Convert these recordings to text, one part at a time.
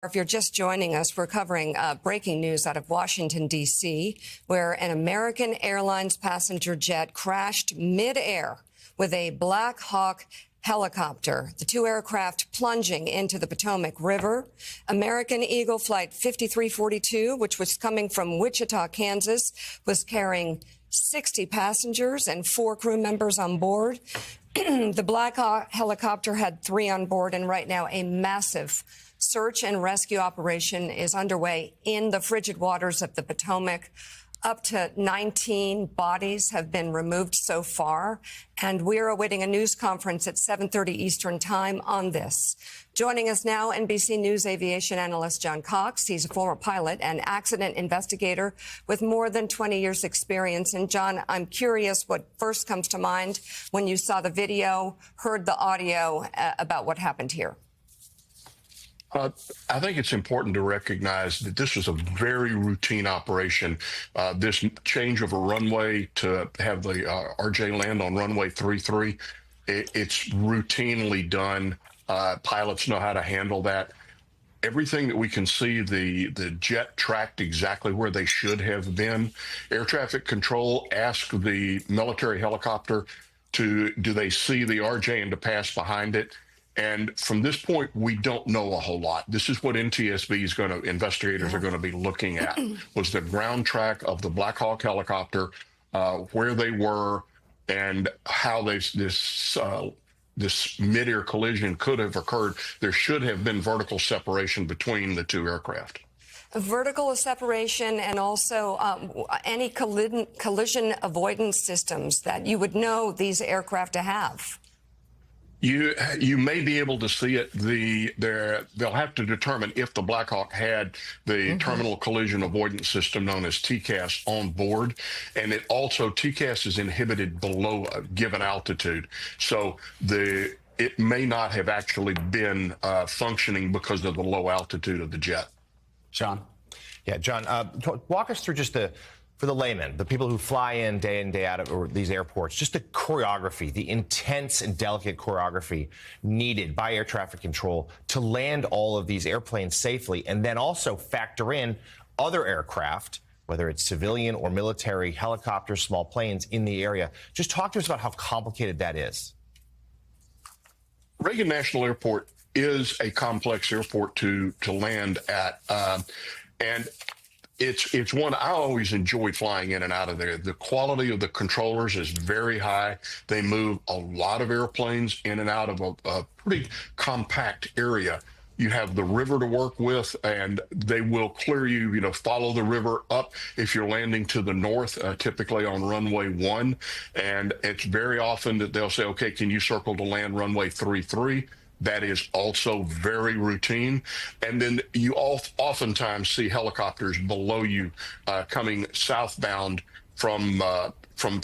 If you're just joining us, we're covering breaking news out of Washington, D.C., where an American Airlines passenger jet crashed midair with a Black Hawk helicopter, the two aircraft plunging into the Potomac River. American Eagle Flight 5342, which was coming from Wichita, Kansas, was carrying 60 passengers and 4 crew members on board. The Black Hawk helicopter had 3 on board, and right now a massive search and rescue operation is underway in the frigid waters of the Potomac. Up to 19 bodies have been removed so far, and we're awaiting a news conference at 7:30 Eastern Time on this. Joining us now, NBC News aviation analyst John Cox. He's a former pilot and accident investigator with more than 20 years' experience. And John, I'm curious what first comes to mind when you saw the video, heard the audio about what happened here. I think it's important to recognize that this was a very routine operation. This change of a runway to have the RJ land on runway 33, it's routinely done. Pilots know how to handle that. Everything that we can see, the jet tracked exactly where they should have been. Air traffic control asked the military helicopter do they see the RJ and to pass behind it. And from this point, we don't know a whole lot. This is what NTSB investigators are going to be looking at, was the ground track of the Black Hawk helicopter, where they were, and how this mid-air collision could have occurred. There should have been vertical separation between the two aircraft. Vertical separation, and also any collision avoidance systems that you would know these aircraft to have. You may be able to see it. They'll have to determine if the Black Hawk had the terminal collision avoidance system known as TCAS on board, and it also TCAS is inhibited below a given altitude, so it may not have actually been functioning because of the low altitude of the jet. John, walk us through just for the layman, the people who fly in day out of these airports, just the choreography, the intense and delicate choreography needed by air traffic control to land all of these airplanes safely, and then also factor in other aircraft, whether it's civilian or military, helicopters, small planes in the area. Just talk to us about how complicated that is. Reagan National Airport is a complex airport to land at, and it's one I always enjoyed flying in and out of there. The quality of the controllers is very high. They move a lot of airplanes in and out of a pretty compact area. You have the river to work with, and they will clear you, follow the river up if you're landing to the north, typically on runway 1. And it's very often that they'll say, okay, can you circle to land runway 33? That is also very routine. And then you oftentimes see helicopters below you coming southbound from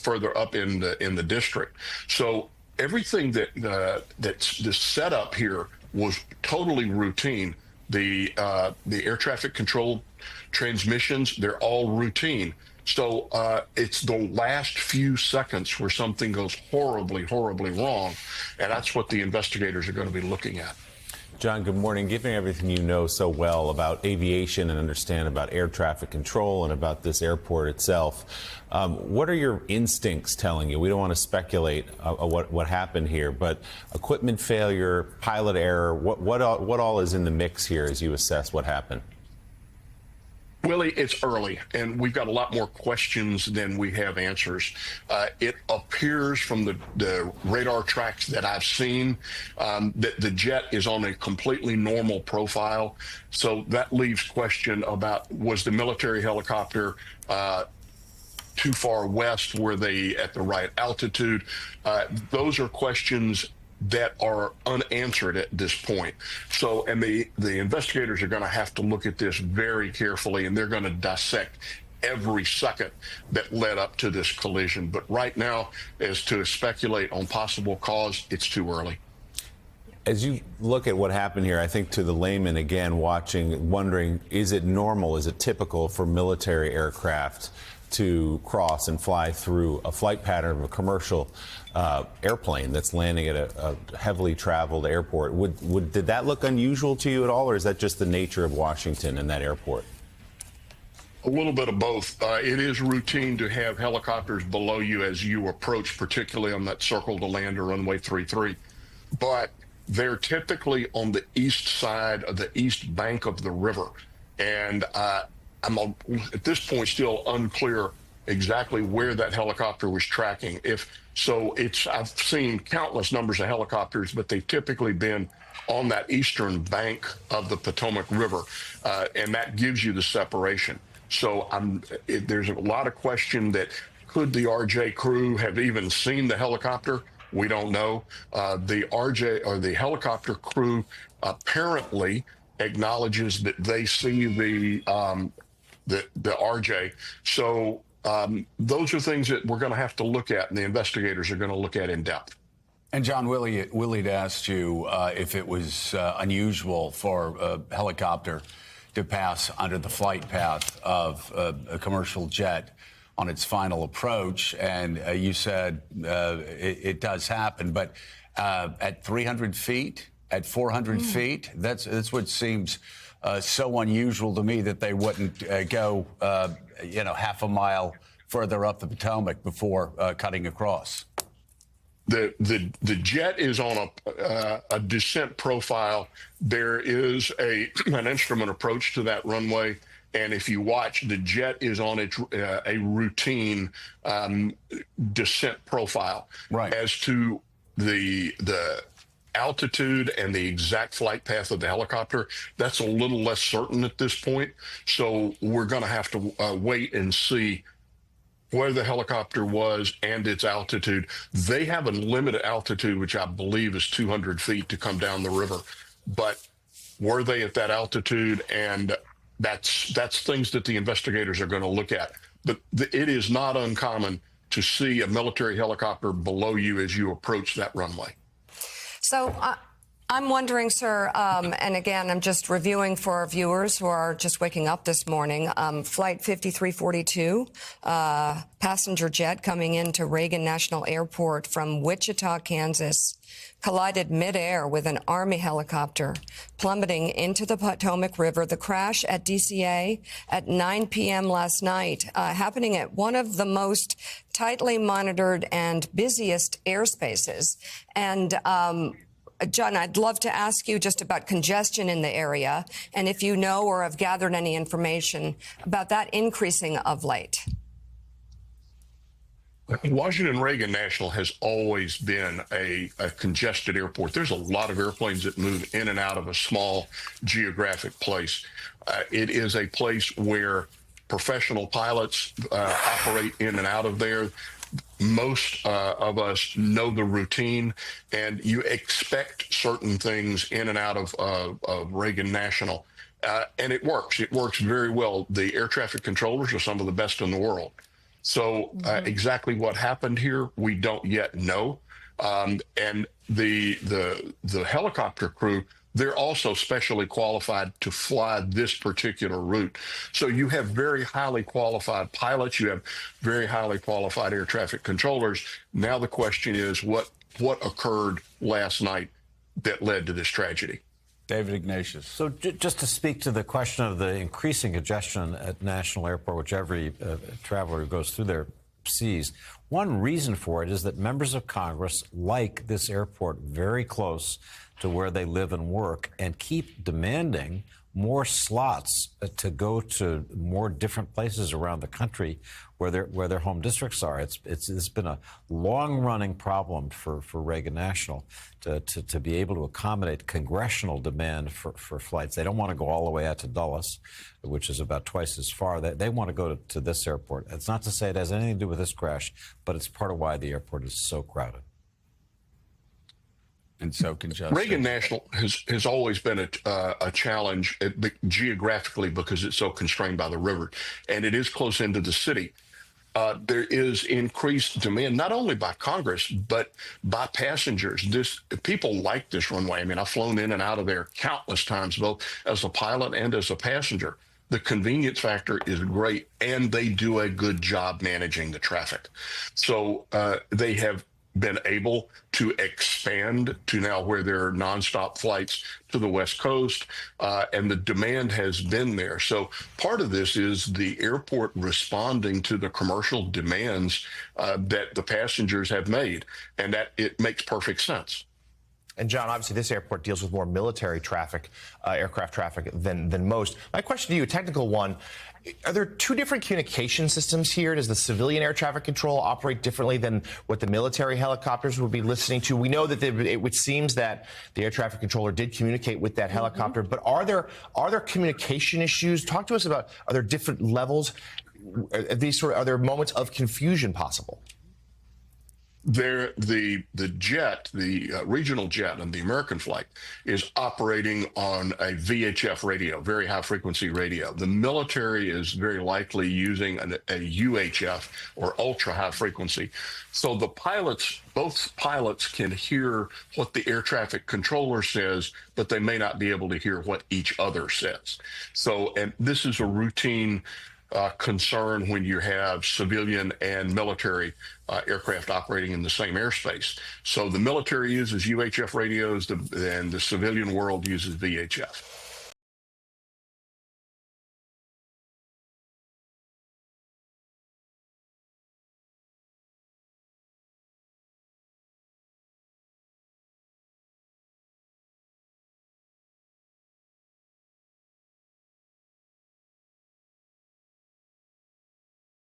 further up in the district. So everything that's the setup here was totally routine. The air traffic control transmissions, they're all routine. So it's the last few seconds where something goes horribly, horribly wrong, and that's what the investigators are going to be looking at. John, good morning. Given everything you know so well about aviation and understand about air traffic control and about this airport itself, what are your instincts telling you? We don't want to speculate what happened here, but equipment failure, pilot error, what all is in the mix here as you assess what happened? Willie, it's early, and we've got a lot more questions than we have answers. It appears from the radar tracks that I've seen that the jet is on a completely normal profile. So that leaves question about, was the military helicopter too far west? Were they at the right altitude? Those are questions that are unanswered at this point. So, and the investigators are going to have to look at this very carefully, and they're going to dissect every second that led up to this collision. But right now, as to speculate on possible cause, it's too early. As you look at what happened here, I think to the layman, again, watching, wondering, is it normal, is it typical for military aircraft to cross and fly through a flight pattern of a commercial airplane that's landing at a heavily traveled airport. Did that look unusual to you at all, or is that just the nature of Washington and that airport? A little bit of both. It is routine to have helicopters below you as you approach, particularly on that circle to land or runway 33. But they're typically on the east side of the east bank of the river. And I'm at this point still unclear exactly where that helicopter was tracking. I've seen countless numbers of helicopters, but they've typically been on that eastern bank of the Potomac River, and that gives you the separation. So there's a lot of question that could the RJ crew have even seen the helicopter? We don't know. The RJ or the helicopter crew apparently acknowledges that they see the RJ. So those are things that we're going to have to look at, and the investigators are going to look at in depth. And John, Willie had asked you if it was unusual for a helicopter to pass under the flight path of a commercial jet on its final approach, and you said it does happen, but at 300 feet, at 400 feet, that's what seems so unusual to me that they wouldn't go, half a mile further up the Potomac before cutting across. The jet is on a descent profile. There is an instrument approach to that runway, and if you watch, the jet is on a routine descent profile. Right. As to the altitude and the exact flight path of the helicopter, that's a little less certain at this point. So we're going to have to wait and see where the helicopter was and its altitude. They have a limited altitude, which I believe is 200 feet to come down the river. But were they at that altitude? And that's things that the investigators are going to look at. But it is not uncommon to see a military helicopter below you as you approach that runway. So I'm wondering, sir, and again, I'm just reviewing for our viewers who are just waking up this morning, Flight 5342, passenger jet coming into Reagan National Airport from Wichita, Kansas, collided midair with an Army helicopter, plummeting into the Potomac River. The crash at DCA at 9 p.m. last night, happening at one of the most tightly monitored and busiest airspaces. And John, I'd love to ask you just about congestion in the area, and if you know or have gathered any information about that increasing of late. Washington Reagan National has always been a congested airport. There's a lot of airplanes that move in and out of a small geographic place. It is a place where professional pilots operate in and out of there. Most of us know the routine, and you expect certain things in and out of Reagan National. And it works. It works very well. The air traffic controllers are some of the best in the world. So exactly what happened here, we don't yet know. And the helicopter crew, they're also specially qualified to fly this particular route. So you have very highly qualified pilots. You have very highly qualified air traffic controllers. Now the question is, what occurred last night that led to this tragedy? David Ignatius. So just to speak to the question of the increasing congestion at National Airport, which every traveler who goes through there sees, one reason for it is that members of Congress like this airport very close to where they live and work and keep demanding more slots to go to more different places around the country where their home districts are. It's been a long-running problem for Reagan National to be able to accommodate congressional demand for flights. They don't want to go all the way out to Dulles, which is about twice as far. They want to go to this airport. It's not to say it has anything to do with this crash, but it's part of why the airport is so crowded. And so congested. Reagan National has always been a challenge geographically because it's so constrained by the river, and it is close into the city. There is increased demand, not only by Congress, but by passengers. People like this runway. I mean, I've flown in and out of there countless times, both as a pilot and as a passenger. the convenience factor is great, and they do a good job managing the traffic. So they have been able to expand to now where there are nonstop flights to the West Coast, and the demand has been there. So part of this is the airport responding to the commercial demands that the passengers have made, and that it makes perfect sense. And John, obviously this airport deals with more military traffic, aircraft traffic than most. My question to you, a technical one, are there two different communication systems here? Does the civilian air traffic control operate differently than what the military helicopters would be listening to? We know that it seems that the air traffic controller did communicate with that helicopter, but are there communication issues? Talk to us about, are there different levels? Are there moments of confusion possible? The jet, the regional jet on the American flight is operating on a VHF radio, very high frequency radio. The military is very likely using a UHF or ultra high frequency. So the pilots, both pilots can hear what the air traffic controller says, but they may not be able to hear what each other says. So, and this is a routine concern when you have civilian and military aircraft operating in the same airspace. So the military uses UHF radios, and the civilian world uses VHF.